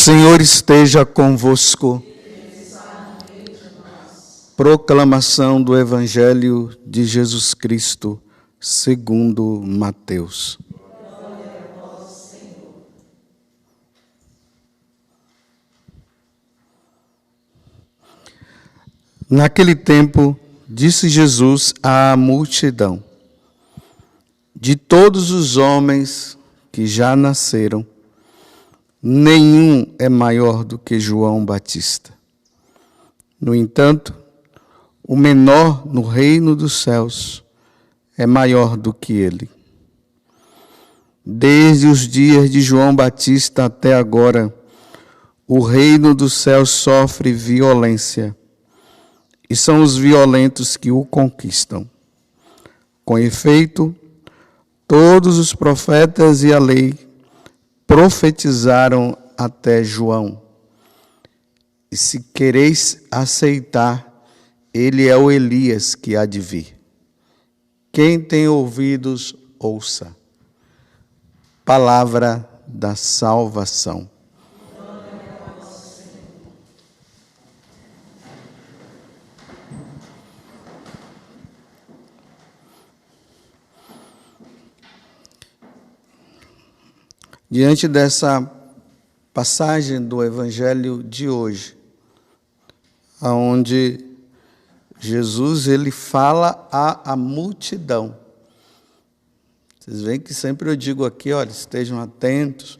Senhor esteja convosco. Proclamação do Evangelho de Jesus Cristo, segundo Mateus. Naquele tempo, disse Jesus à multidão: de todos os homens que já nasceram, nenhum é maior do que João Batista. No entanto, o menor no reino dos céus é maior do que ele. Desde os dias de João Batista até agora, o reino dos céus sofre violência, e são os violentos que o conquistam. Com efeito, todos os profetas e a lei profetizaram até João. E se quereis aceitar, ele é o Elias que há de vir. Quem tem ouvidos, ouça. Palavra da salvação. Diante dessa passagem do Evangelho de hoje, onde Jesus ele fala à multidão. Vocês veem que sempre eu digo aqui, olha, estejam atentos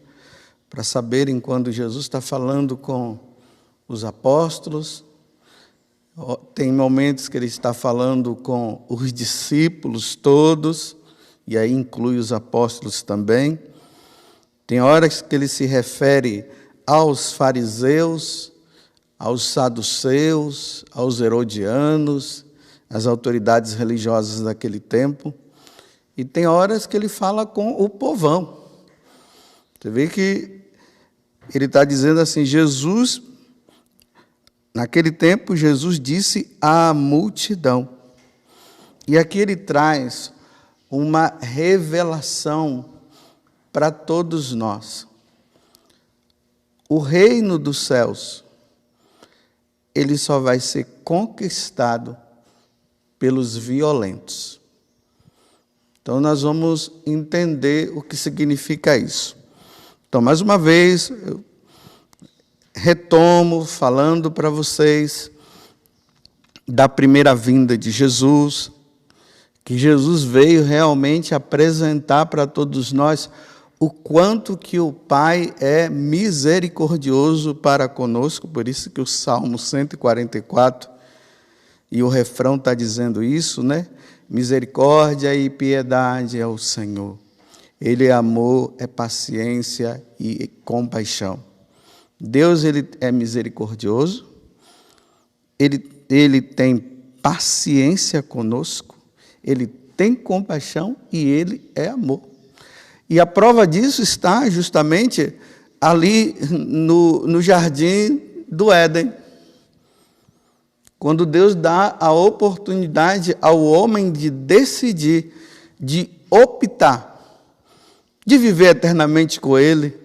para saberem quando Jesus está falando com os apóstolos. Tem momentos que ele está falando com os discípulos todos, e aí inclui os apóstolos também. Tem horas que ele se refere aos fariseus, aos saduceus, aos herodianos, às autoridades religiosas daquele tempo. E tem horas que ele fala com o povão. Você vê que ele está dizendo assim, Jesus, naquele tempo, Jesus disse à multidão. E aqui ele traz uma revelação para todos nós. O reino dos céus, ele só vai ser conquistado pelos violentos. Então, nós vamos entender o que significa isso. Então, mais uma vez, eu retomo falando para vocês da primeira vinda de Jesus, que Jesus veio realmente apresentar para todos nós o quanto que o Pai é misericordioso para conosco, por isso que o Salmo 144, e o refrão está dizendo isso, né? Misericórdia e piedade é o Senhor. Ele é amor, é paciência e compaixão. Deus, ele é misericordioso, ele tem paciência conosco, ele tem compaixão e ele é amor. E a prova disso está justamente ali no jardim do Éden. Quando Deus dá a oportunidade ao homem de decidir, de optar, de viver eternamente com Ele,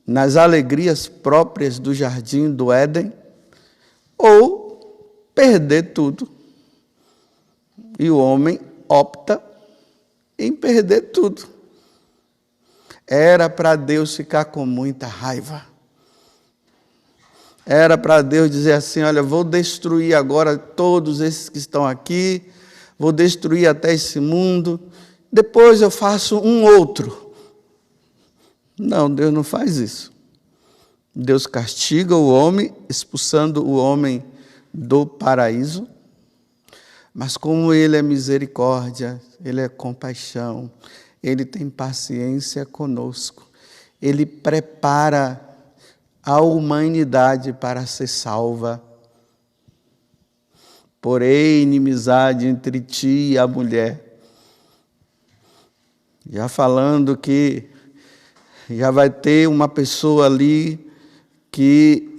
nas alegrias próprias do jardim do Éden, ou perder tudo. E o homem opta em perder tudo. Era para Deus ficar com muita raiva. Era para Deus dizer assim, olha, vou destruir agora todos esses que estão aqui, vou destruir até esse mundo, depois eu faço um outro. Não, Deus não faz isso. Deus castiga o homem, expulsando o homem do paraíso, mas como Ele é misericórdia, Ele é compaixão, Ele tem paciência conosco. Ele prepara a humanidade para ser salva. Porém, inimizade entre ti e a mulher. Já falando que já vai ter uma pessoa ali que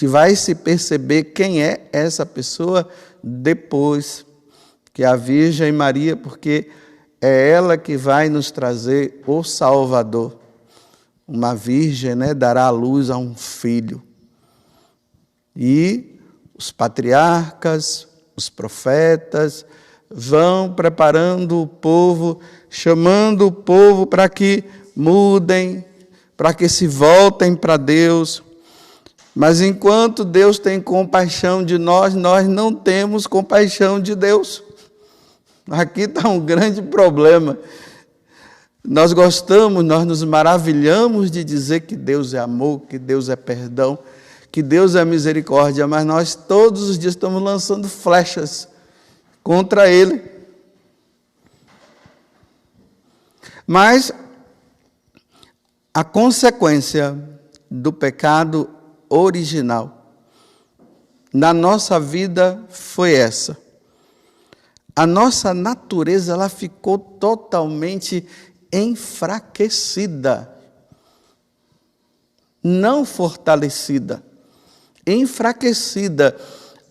vai se perceber quem é essa pessoa depois que a Virgem Maria, porque é ela que vai nos trazer o Salvador. uma virgem, né, dará à luz a um filho. E os patriarcas, os profetas vão preparando o povo, chamando o povo para que mudem, para que se voltem para Deus. Mas enquanto Deus tem compaixão de nós, nós não temos compaixão de Deus. Aqui está um grande problema. Nós gostamos, nós nos maravilhamos de dizer que Deus é amor, que Deus é perdão, que Deus é misericórdia, mas nós todos os dias estamos lançando flechas contra Ele. Mas a consequência do pecado original na nossa vida foi essa. A nossa natureza, ela ficou totalmente enfraquecida, não fortalecida, enfraquecida.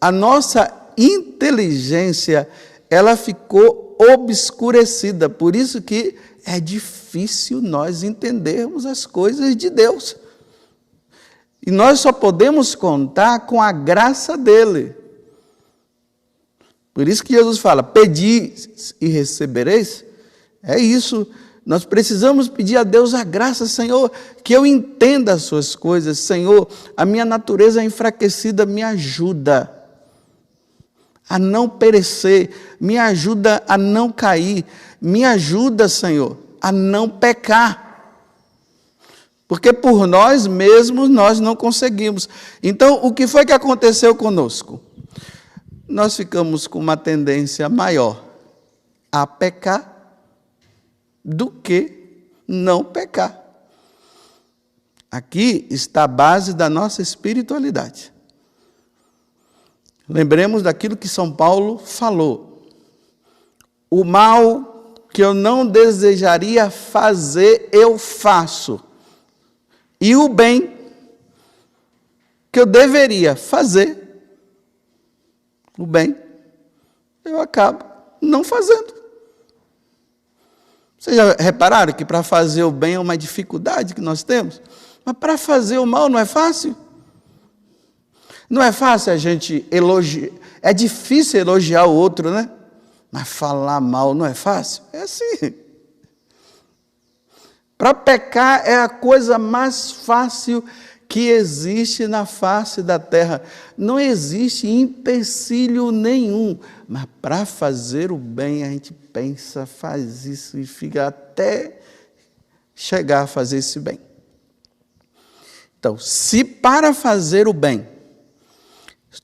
A nossa inteligência, ela ficou obscurecida. Por isso que é difícil nós entendermos as coisas de Deus. E nós só podemos contar com a graça dele. Por isso que Jesus fala, pedi e recebereis. É isso. Nós precisamos pedir a Deus a graça, Senhor, que eu entenda as suas coisas. Senhor, a minha natureza enfraquecida me ajuda a não perecer, me ajuda a não cair, me ajuda, Senhor, a não pecar. Porque por nós mesmos nós não conseguimos. Então, o que foi que aconteceu conosco? Nós ficamos com uma tendência maior a pecar do que não pecar. Aqui está a base da nossa espiritualidade. Lembremos daquilo que São Paulo falou. O mal que eu não desejaria fazer, eu faço. E o bem que eu deveria fazer, o bem, eu acabo não fazendo. Vocês já repararam que para fazer o bem é uma dificuldade que nós temos? Mas para fazer o mal não é fácil? Não é fácil a gente elogiar, é difícil elogiar o outro, né? Mas falar mal não é fácil? É assim. Para pecar é a coisa mais fácil que existe na face da terra. Não existe empecilho nenhum. Mas para fazer o bem, a gente pensa, faz isso e fica até chegar a fazer esse bem. Então, se para fazer o bem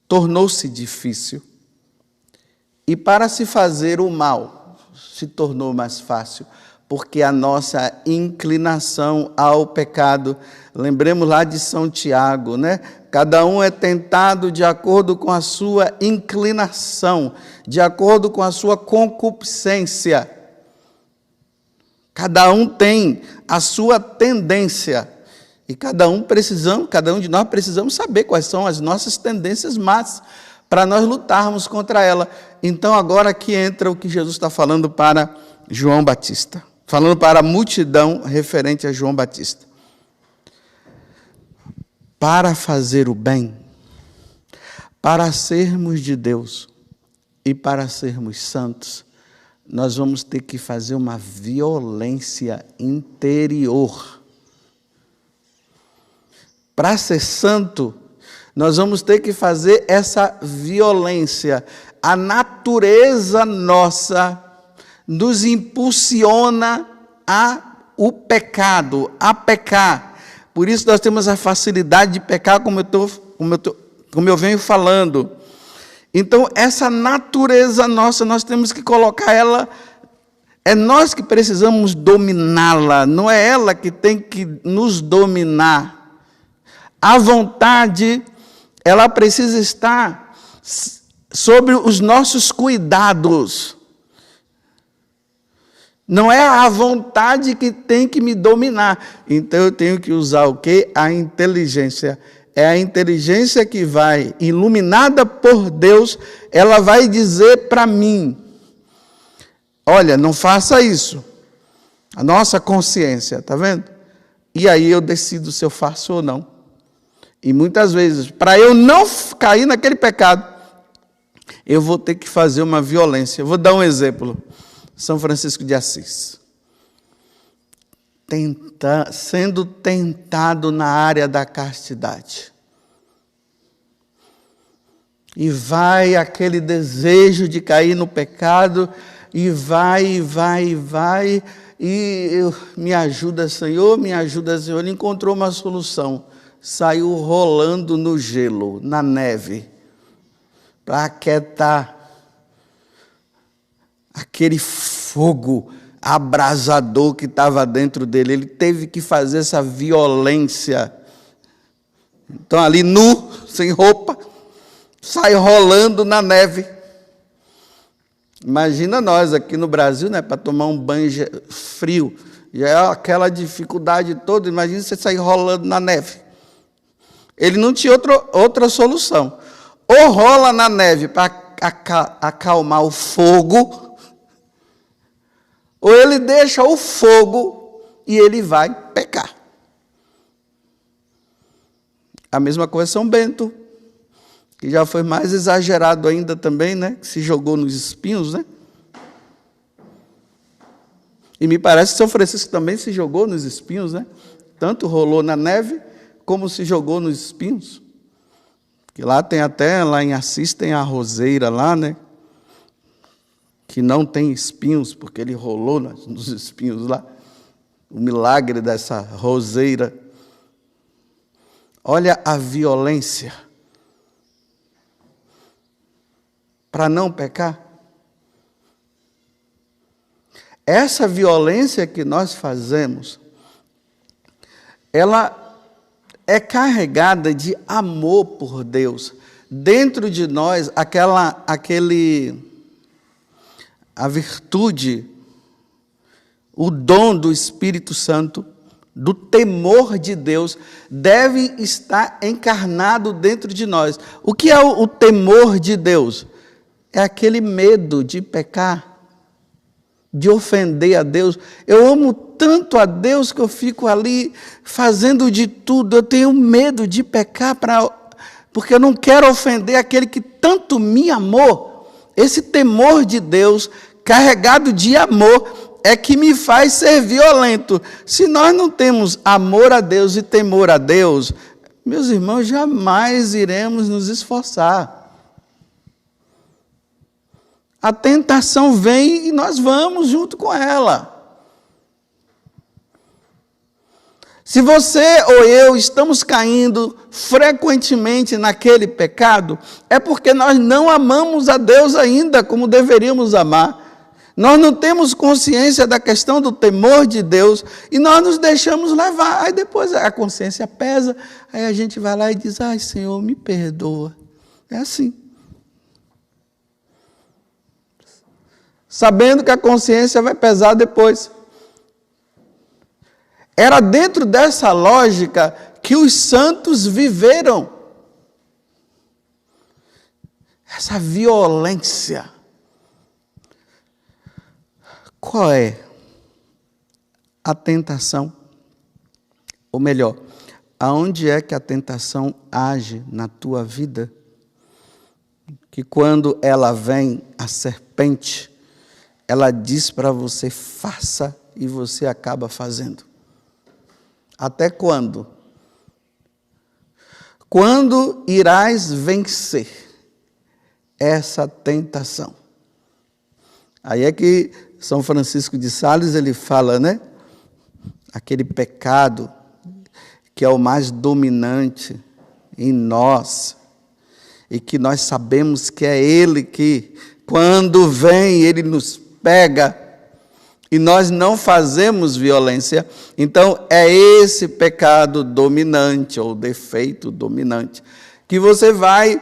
tornou-se difícil, e para se fazer o mal se tornou mais fácil, porque a nossa inclinação ao pecado, lembremos lá de São Tiago, né? Cada um é tentado de acordo com a sua inclinação, de acordo com a sua concupiscência. Cada um tem a sua tendência. E cada um de nós precisamos saber quais são as nossas tendências más, para nós lutarmos contra ela. Então agora aqui entra o que Jesus está falando para João Batista. Falando para a multidão referente a João Batista. Para fazer o bem, para sermos de Deus e para sermos santos, nós vamos ter que fazer uma violência interior. Para ser santo, nós vamos ter que fazer essa violência. A natureza nossa nos impulsiona o pecado, a pecar. Por isso nós temos a facilidade de pecar, como eu venho falando. Então, essa natureza nossa, nós temos que colocar ela, é nós que precisamos dominá-la, não é ela que tem que nos dominar. A vontade, ela precisa estar sobre os nossos cuidados. Não é a vontade que tem que me dominar. Então eu tenho que usar o quê? A inteligência. É a inteligência que vai, iluminada por Deus, ela vai dizer para mim, olha, não faça isso. A nossa consciência, está vendo? e aí eu decido se eu faço ou não. E muitas vezes, para eu não cair naquele pecado, eu vou ter que fazer uma violência. Eu vou dar um exemplo. São Francisco de Assis. Sendo tentado na área da castidade. E vai aquele desejo de cair no pecado, e vai, e me ajuda, Senhor, me ajuda, Senhor. Ele encontrou uma solução. Saiu rolando no gelo, na neve, para aquietar aquele fogo abrasador que estava dentro dele. Ele teve que fazer essa violência. Então, ali nu, sem roupa, sai rolando na neve. Imagina nós aqui no Brasil, né, para tomar um banho frio. Já é aquela dificuldade toda. Imagina você sair rolando na neve. Ele não tinha outra solução. Ou rola na neve para acalmar o fogo, ou ele deixa o fogo e ele vai pecar. A mesma coisa São Bento, que já foi mais exagerado ainda também, né? Que se jogou nos espinhos, né? E me parece que São Francisco também se jogou nos espinhos, né? Tanto rolou na neve, como se jogou nos espinhos. Que lá tem até, lá em Assis tem a roseira lá, né? Que não tem espinhos, porque ele rolou nos espinhos lá. O milagre dessa roseira. Olha a violência. Para não pecar. Essa violência que nós fazemos, ela é carregada de amor por Deus. Dentro de nós, a virtude, o dom do Espírito Santo, do temor de Deus, deve estar encarnado dentro de nós. O que é o temor de Deus? É aquele medo de pecar, de ofender a Deus. Eu amo tanto a Deus que eu fico ali fazendo de tudo. Eu tenho medo de pecar porque eu não quero ofender aquele que tanto me amou. Esse temor de Deus, carregado de amor, é que me faz ser violento. Se nós não temos amor a Deus e temor a Deus, meus irmãos, jamais iremos nos esforçar. A tentação vem e nós vamos junto com ela. Se você ou eu estamos caindo frequentemente naquele pecado, é porque nós não amamos a Deus ainda como deveríamos amar. Nós não temos consciência da questão do temor de Deus e nós nos deixamos levar. Aí depois a consciência pesa, aí a gente vai lá e diz, ai Senhor, me perdoa. É assim. Sabendo que a consciência vai pesar depois. Era dentro dessa lógica que os santos viveram. Essa violência. Qual é a tentação? Ou melhor, aonde é que a tentação age na tua vida? Que quando ela vem, a serpente, ela diz para você, faça, e você acaba fazendo. Até quando? Quando irás vencer essa tentação? Aí é que São Francisco de Sales, ele fala, né? Aquele pecado que é o mais dominante em nós, e que nós sabemos que é ele que, quando vem, ele nos pega, e nós não fazemos violência. Então, é esse pecado dominante, ou defeito dominante, que você vai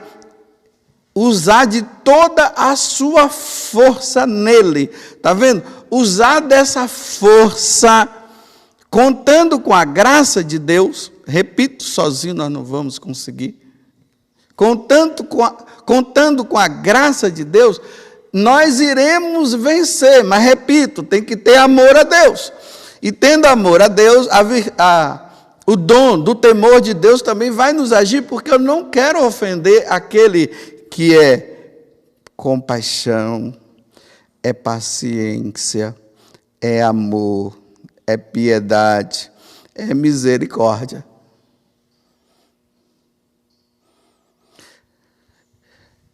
usar de toda a sua força nele. Está vendo? Usar dessa força, contando com a graça de Deus. Repito, sozinho nós não vamos conseguir. Contando com a graça de Deus, nós iremos vencer. Mas repito, tem que ter amor a Deus. E tendo amor a Deus, o dom do temor de Deus também vai nos agir, porque eu não quero ofender aquele que é compaixão, é paciência, é amor, é piedade, é misericórdia.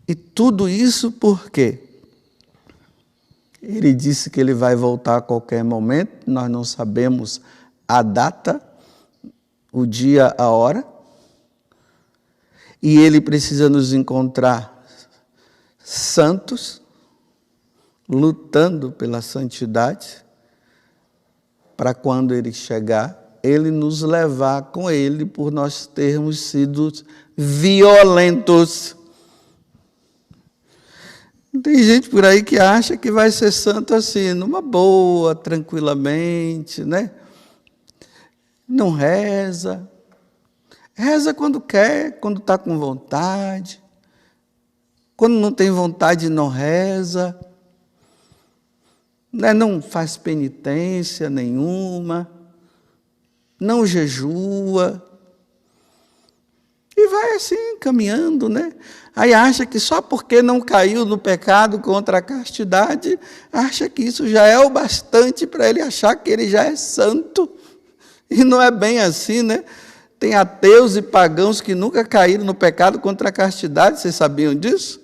E tudo isso por quê? Ele disse que ele vai voltar a qualquer momento, nós não sabemos a data, o dia, a hora, e ele precisa nos encontrar santos, lutando pela santidade, para quando ele chegar, ele nos levar com ele por nós termos sido violentos. Tem gente por aí que acha que vai ser santo assim, numa boa, tranquilamente, né? Não reza. Reza quando quer, quando está com vontade. Quando não tem vontade, não reza. Não faz penitência nenhuma. Não jejua. E vai assim, caminhando, né? Aí acha que só porque não caiu no pecado contra a castidade, acha que isso já é o bastante para ele achar que ele já é santo. E não é bem assim, né? Tem ateus e pagãos que nunca caíram no pecado contra a castidade, vocês sabiam disso?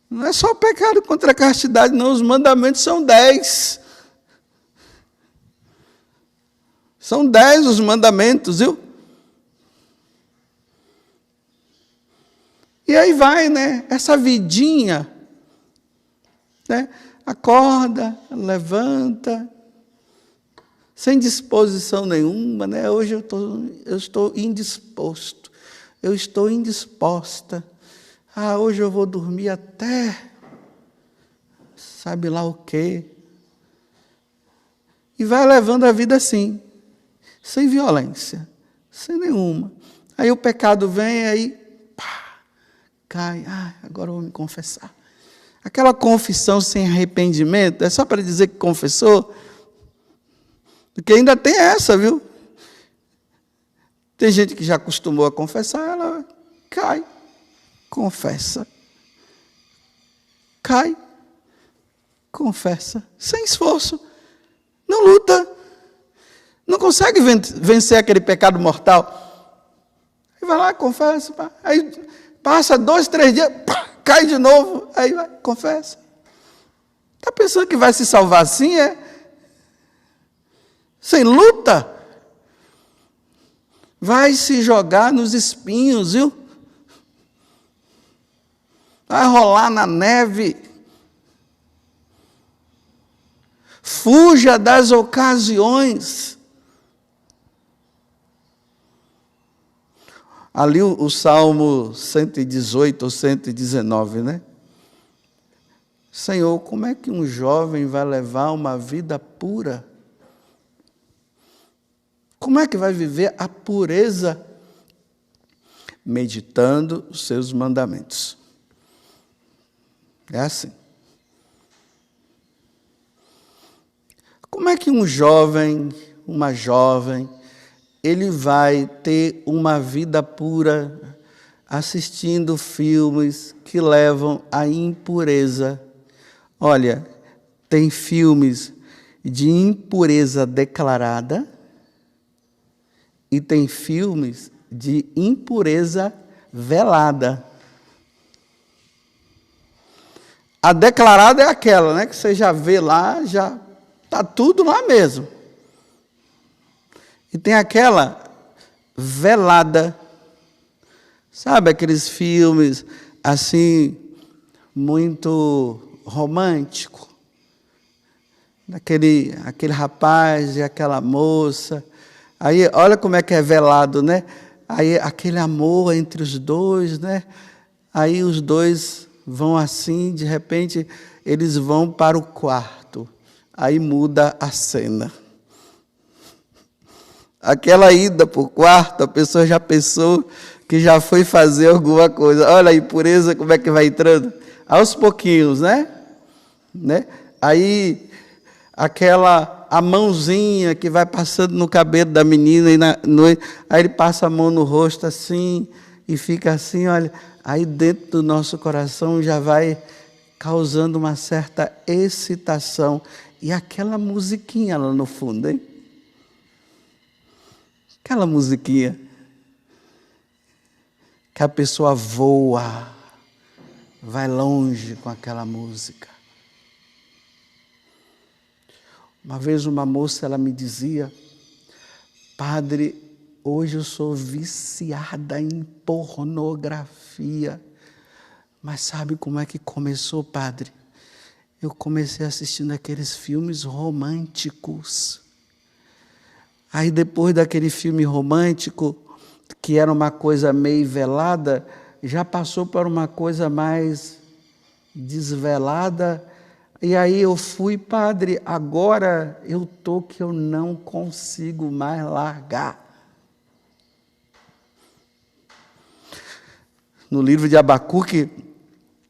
Não é só o pecado contra a castidade, não, os mandamentos são 10. São 10 os mandamentos, viu? E aí vai, né? Essa vidinha, né? Acorda, levanta, sem disposição nenhuma, né? Hoje eu estou indisposto, eu estou indisposta. Hoje eu vou dormir até sabe lá o quê. E vai levando a vida assim, sem violência, sem nenhuma. Aí o pecado vem, aí cai, agora eu vou me confessar. Aquela confissão sem arrependimento, é só para dizer que confessou, porque ainda tem essa, viu? Tem gente que já acostumou a confessar, ela cai, confessa. Cai, confessa, sem esforço, não luta, não consegue vencer aquele pecado mortal. Aí vai lá, confessa, aí passa 2, 3 dias, cai de novo, aí vai, confessa. Está pensando que vai se salvar assim, sem luta? Vai se jogar nos espinhos, viu? Vai rolar na neve. Fuja das ocasiões. Ali o Salmo 118 ou 119, né? Senhor, como é que um jovem vai levar uma vida pura? Como é que vai viver a pureza? Meditando os seus mandamentos. É assim. Como é que um jovem, uma jovem, ele vai ter uma vida pura assistindo filmes que levam à impureza? Olha, tem filmes de impureza declarada e tem filmes de impureza velada. A declarada é aquela, né, que você já vê lá, já está tudo lá mesmo. E tem aquela velada. Sabe aqueles filmes assim, muito romântico? Aquele rapaz e aquela moça. Aí, olha como é que é velado, né? Aí, aquele amor entre os dois, né? Aí, os dois vão assim, de repente, eles vão para o quarto. Aí, muda a cena. Aquela ida para o quarto, a pessoa já pensou que já foi fazer alguma coisa. Olha a impureza, como é que vai entrando? Aos pouquinhos, né? Aí, a mãozinha que vai passando no cabelo da menina, aí ele passa a mão no rosto assim, e fica assim, olha, aí dentro do nosso coração já vai causando uma certa excitação. E aquela musiquinha lá no fundo, hein? Aquela musiquinha que a pessoa voa, vai longe com aquela música. Uma vez uma moça, ela me dizia: padre, hoje eu sou viciada em pornografia. Mas sabe como é que começou, padre? Eu comecei assistindo aqueles filmes românticos. Aí depois daquele filme romântico, que era uma coisa meio velada, já passou para uma coisa mais desvelada. E aí eu fui, padre, agora eu estou que eu não consigo mais largar. No livro de Abacuque,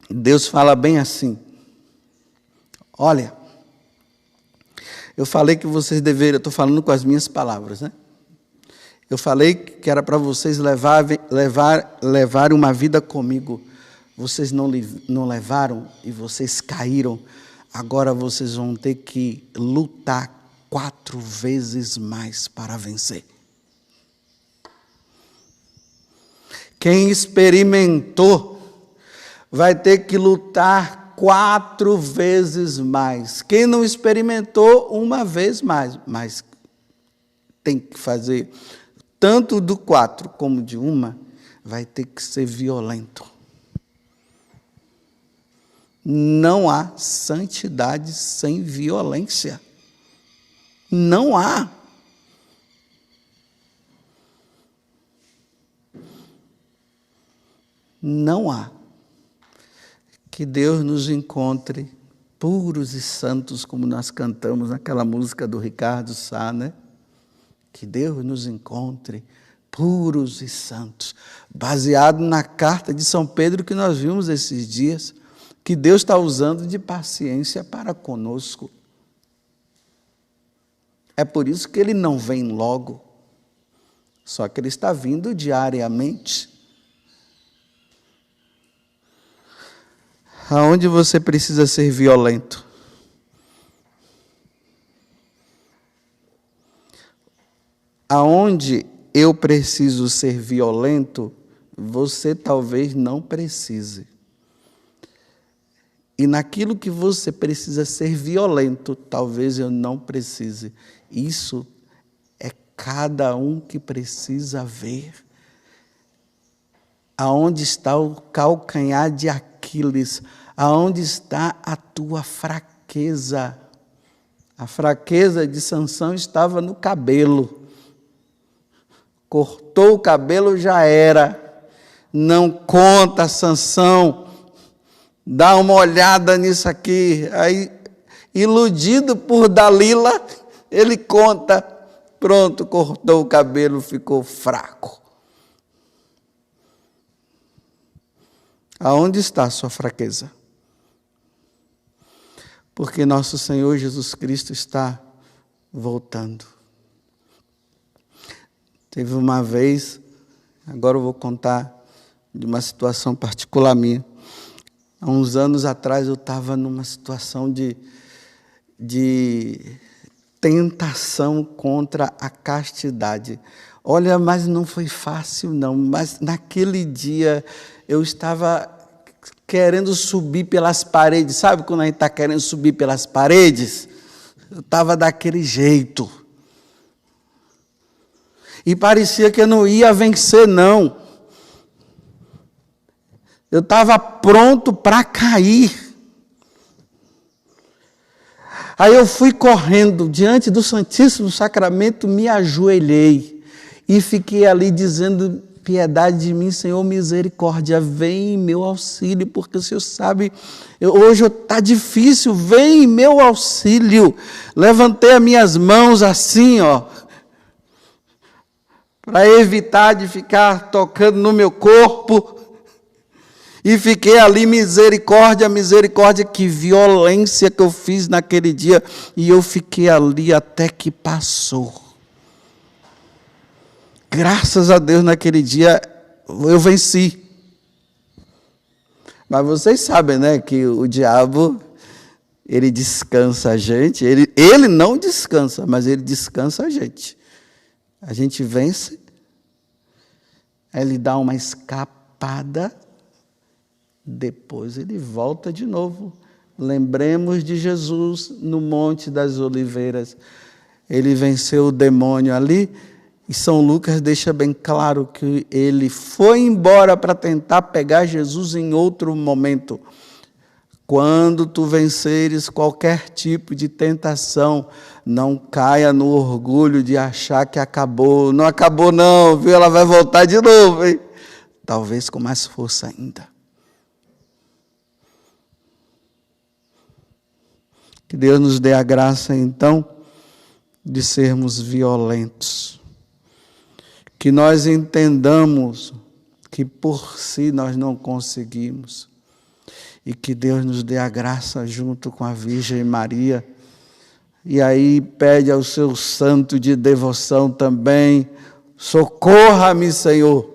Deus fala bem assim: olha, eu falei que vocês deveriam, estou falando com as minhas palavras, né? Eu falei que era para vocês levarem uma vida comigo. Vocês não levaram e vocês caíram. Agora vocês vão ter que lutar 4 vezes mais para vencer. Quem experimentou vai ter que lutar 4 vezes mais. Quem não experimentou, 1 vez mais. Mas tem que fazer tanto do 4 como de 1, vai ter que ser violento. Não há santidade sem violência. Não há. Não há. Que Deus nos encontre puros e santos, como nós cantamos naquela música do Ricardo Sá, né? Que Deus nos encontre puros e santos, baseado na carta de São Pedro que nós vimos esses dias, que Deus está usando de paciência para conosco. É por isso que Ele não vem logo, só que Ele está vindo diariamente. Aonde você precisa ser violento? Aonde eu preciso ser violento, você talvez não precise. E naquilo que você precisa ser violento, talvez eu não precise. Isso é cada um que precisa ver. Aonde está o calcanhar de Aquiles? Aonde está a tua fraqueza? A fraqueza de Sansão estava no cabelo. Cortou o cabelo, já era. Não conta, Sansão. Dá uma olhada nisso aqui. Aí, iludido por Dalila, ele conta. Pronto, cortou o cabelo, ficou fraco. Aonde está a sua fraqueza? Porque nosso Senhor Jesus Cristo está voltando. Teve uma vez, agora eu vou contar de uma situação particular minha. Há uns anos atrás eu estava numa situação de tentação contra a castidade. Olha, mas não foi fácil não, mas naquele dia eu estava querendo subir pelas paredes. Sabe quando a gente está querendo subir pelas paredes? Eu estava daquele jeito. E parecia que eu não ia vencer, não. Eu estava pronto para cair. Aí eu fui correndo diante do Santíssimo Sacramento, me ajoelhei e fiquei ali dizendo: piedade de mim, Senhor, misericórdia, vem em meu auxílio, porque o Senhor sabe, hoje está difícil, vem em meu auxílio. Levantei as minhas mãos assim, para evitar de ficar tocando no meu corpo. E fiquei ali, misericórdia, misericórdia, que violência que eu fiz naquele dia. E eu fiquei ali até que passou. Graças a Deus, naquele dia, eu venci. Mas vocês sabem, né, que o diabo, ele descansa a gente. Ele não descansa, mas ele descansa a gente. A gente vence, aí ele dá uma escapada, depois ele volta de novo. Lembremos de Jesus no Monte das Oliveiras. Ele venceu o demônio ali, e São Lucas deixa bem claro que ele foi embora para tentar pegar Jesus em outro momento. Quando tu venceres qualquer tipo de tentação, não caia no orgulho de achar que acabou. Não acabou não, viu? Ela vai voltar de novo, hein? Talvez com mais força ainda. Que Deus nos dê a graça, então, de sermos violentos. Que nós entendamos que por si nós não conseguimos. E que Deus nos dê a graça junto com a Virgem Maria. E aí pede ao seu santo de devoção também: socorra-me, Senhor.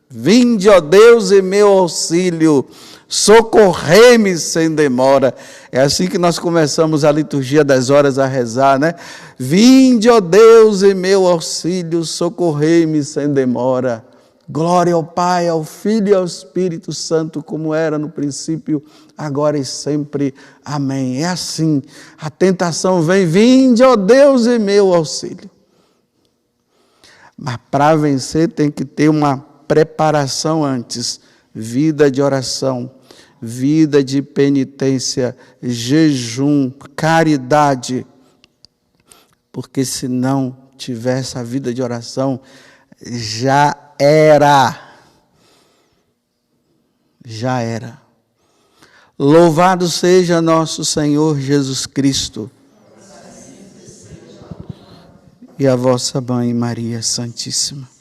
Vinde, ó Deus, em meu auxílio. Socorrei-me sem demora. É assim que nós começamos a liturgia das horas a rezar, né? Vinde, ó Deus, em meu auxílio. Socorrei-me sem demora. Glória ao Pai, ao Filho e ao Espírito Santo, como era no princípio, agora e sempre. Amém. É assim, a tentação vem, vinde, ó Deus, em meu auxílio. Mas para vencer tem que ter uma preparação antes, vida de oração, vida de penitência, jejum, caridade. Porque se não tiver essa vida de oração, já era. Louvado seja nosso Senhor Jesus Cristo. E a vossa Mãe Maria Santíssima.